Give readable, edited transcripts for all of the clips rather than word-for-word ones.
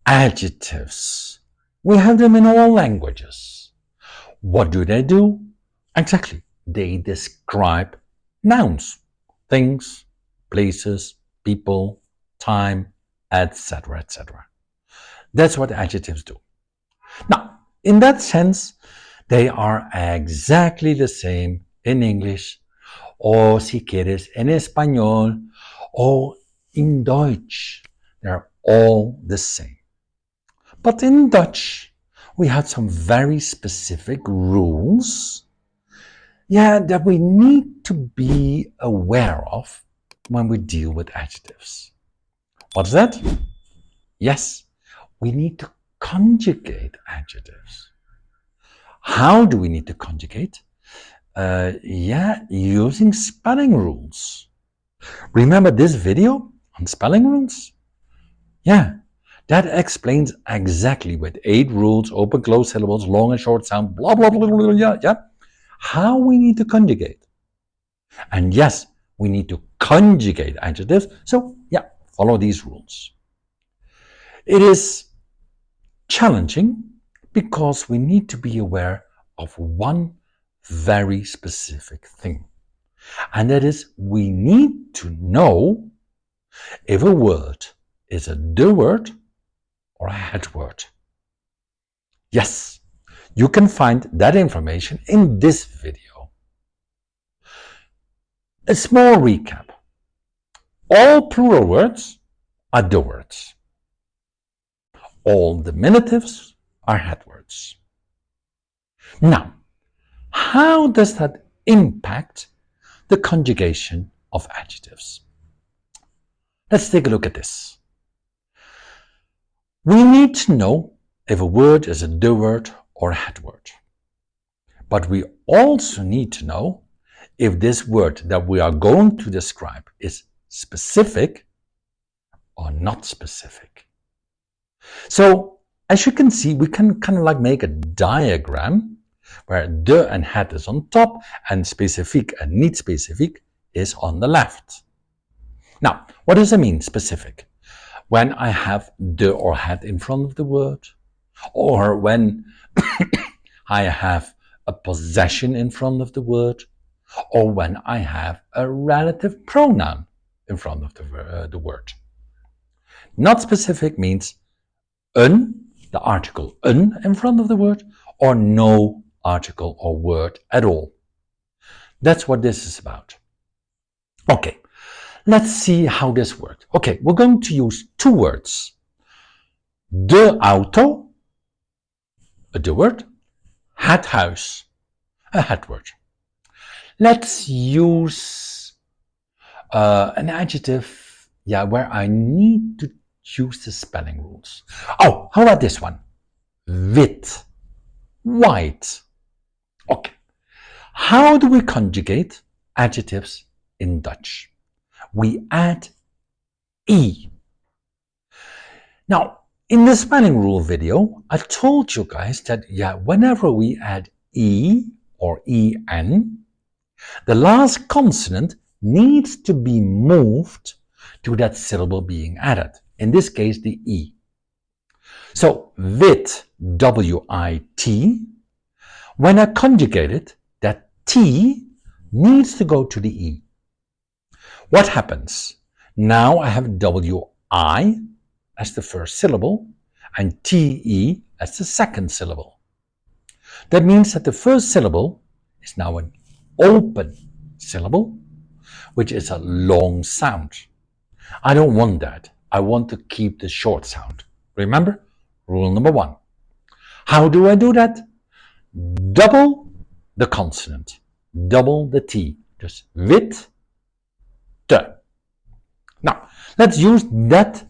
Adjectives. We have them in all languages. What do? Exactly. They describe nouns, things, places, people, time, etc., etc. That's what adjectives do. Now, in that sense, they are exactly the same in English, o si quieres en español, o in Deutsch. They're all the same. But in Dutch, we had some very specific rules, that we need to be aware of when we deal with adjectives. What's that? Yes, we need to conjugate adjectives. How do we need to conjugate? Using spelling rules. Remember this video on spelling rules? Yeah, that explains exactly with 8 rules, open, close syllables, long and short sound, blah, blah, blah, blah, yeah, how we need to conjugate. And yes, we need to conjugate adjectives, so follow these rules. It is challenging because we need to be aware of one very specific thing. And that is, we need to know if a word is a the word or a had word. Yes, you can find that information in this video. A small recap. All plural words are the words. All diminutives are had words. Now, how does that impact the conjugation of adjectives? Let's take a look at this. We need to know if a word is a the word or a had word. But we also need to know if this word that we are going to describe is specific or not specific. So, as you can see, we can kind of like make a diagram where the and had is on top and specifiek and niet specifiek is on the left. Now, what does it mean, specific? When I have the or had in front of the word, or when I have a possession in front of the word, or when I have a relative pronoun in front of the word. Not specific means the article in front of the word, or no article or word at all. That's what this is about. Okay, let's see how this works. Okay, we're going to use 2 words. De auto, a the word, het huis, a had word. Let's use an adjective, where I need to use the spelling rules. Oh, how about this one? Wit, white. Okay. How do we conjugate adjectives in Dutch? We add e. Now, in the spelling rule video, I told you guys that whenever we add e or en, the last consonant needs to be moved to that syllable being added. In this case, the e. So, wit, W-I-T, when I conjugate it, that T needs to go to the E. What happens? Now I have W-I as the first syllable and T-E as the second syllable. That means that the first syllable is now an open syllable, which is a long sound. I don't want that. I want to keep the short sound. Remember? Rule number 1. How do I do that? Double the consonant, double the T, just wit, te. Now, let's use that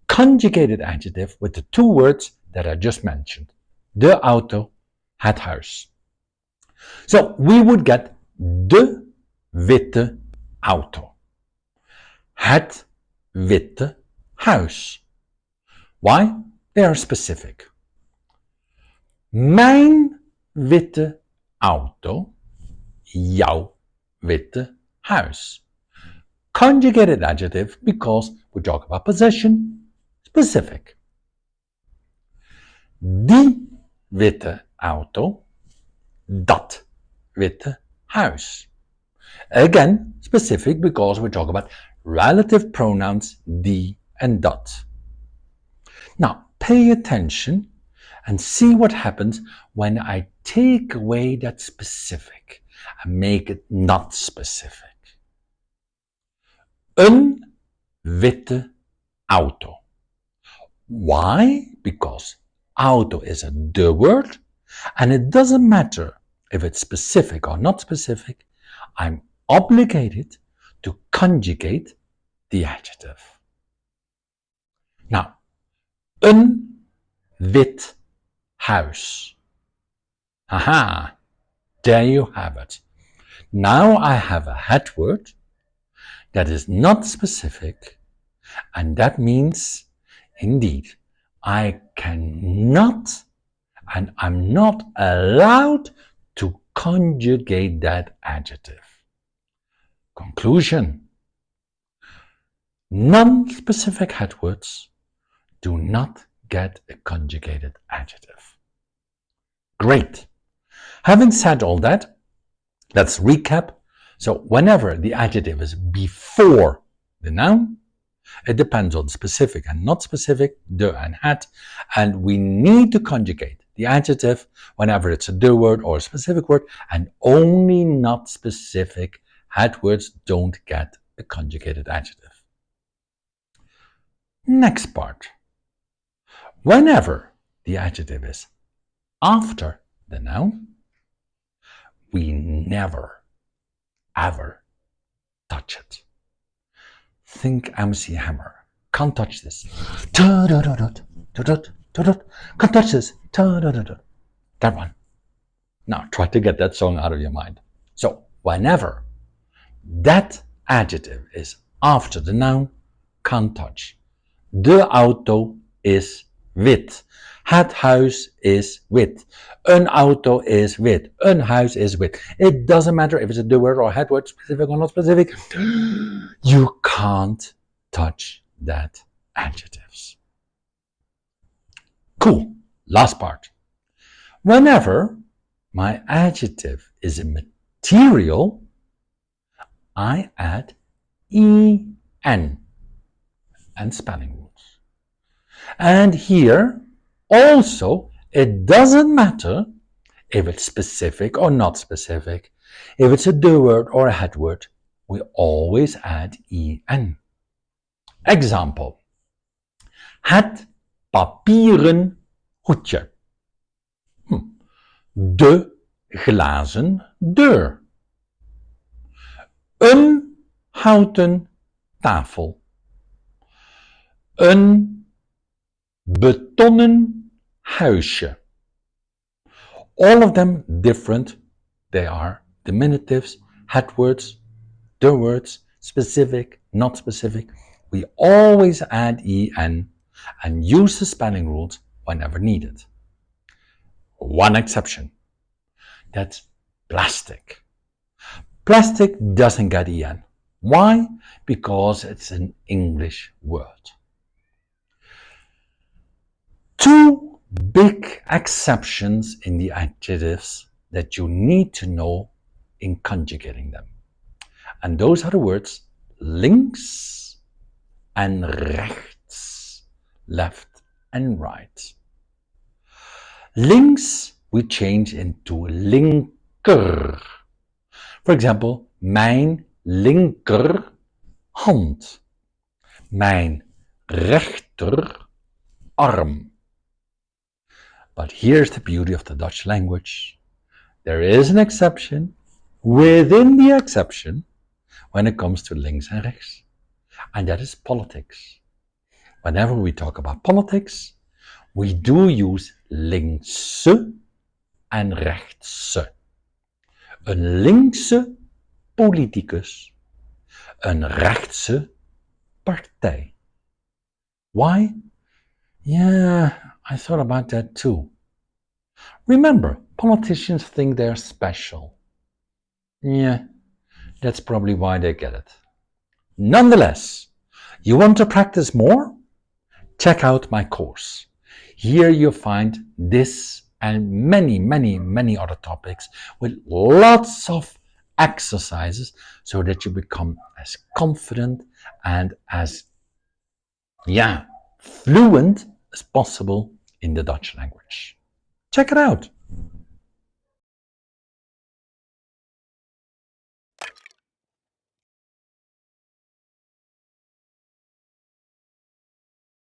conjugated adjective with the 2 words that I just mentioned. De auto, het huis. So we would get de witte auto, het witte huis. Why? They are specific. Mijn witte auto, jouw witte huis. Conjugated adjective because we talk about possession, specific. Die witte auto, dat witte huis. Again, specific because we talk about relative pronouns die and dat. Now, pay attention and see what happens when I take away that specific and make it not specific. Een witte auto. Why? Because auto is a de word, and it doesn't matter if it's specific or not specific, I'm obligated to conjugate the adjective. Now, een wit huis. Haha, there you have it. Now I have a head word that is not specific, and that means, indeed, I cannot and I'm not allowed to conjugate that adjective. Conclusion. Non-specific head words do not get a conjugated adjective. Great. Having said all that, let's recap. So whenever the adjective is before the noun, it depends on specific and not specific, de and het, and we need to conjugate the adjective whenever it's a de word or a specific word, and only not specific het words don't get a conjugated adjective. Next part. Whenever the adjective is after the noun, we never, ever touch it. Think MC Hammer. Can't touch this. Can't touch this. That one. Now try to get that song out of your mind. So whenever that adjective is after the noun, can't touch. De auto is wit. Het huis is wit. Een auto is wit. Een huis is wit. It doesn't matter if it's a de word or het word, specific or not specific. You can't touch that adjectives. Cool. Last part. Whenever my adjective is a material, I add en and spelling rules. And here also, it doesn't matter if it's specific or not specific. If it's a de word or a het word, we always add en. Example. Het papieren hoedje. De glazen deur. Een houten tafel. Een betonnen huisje. All of them different. They are diminutives, het words, de words, specific, not specific. We always add en and use the spelling rules whenever needed. One exception. That's plastic. Plastic doesn't get en. Why? Because it's an English word. Two big exceptions in the adjectives that you need to know in conjugating them. And those are the words links and rechts, left and right. Links we change into linker. For example, mijn linkerhand. Mijn rechterarm. But here's the beauty of the Dutch language. There is an exception within the exception when it comes to links and rechts. And that is politics. Whenever we talk about politics, we do use linkse en rechtse. Een linkse politicus, een rechtse partij. Why? Yeah, I thought about that too. Remember, politicians think they're special. Yeah, that's probably why they get it. Nonetheless, you want to practice more? Check out my course. Here you find this and many other topics with lots of exercises so that you become as confident and as fluent as possible in the Dutch language. Check it out.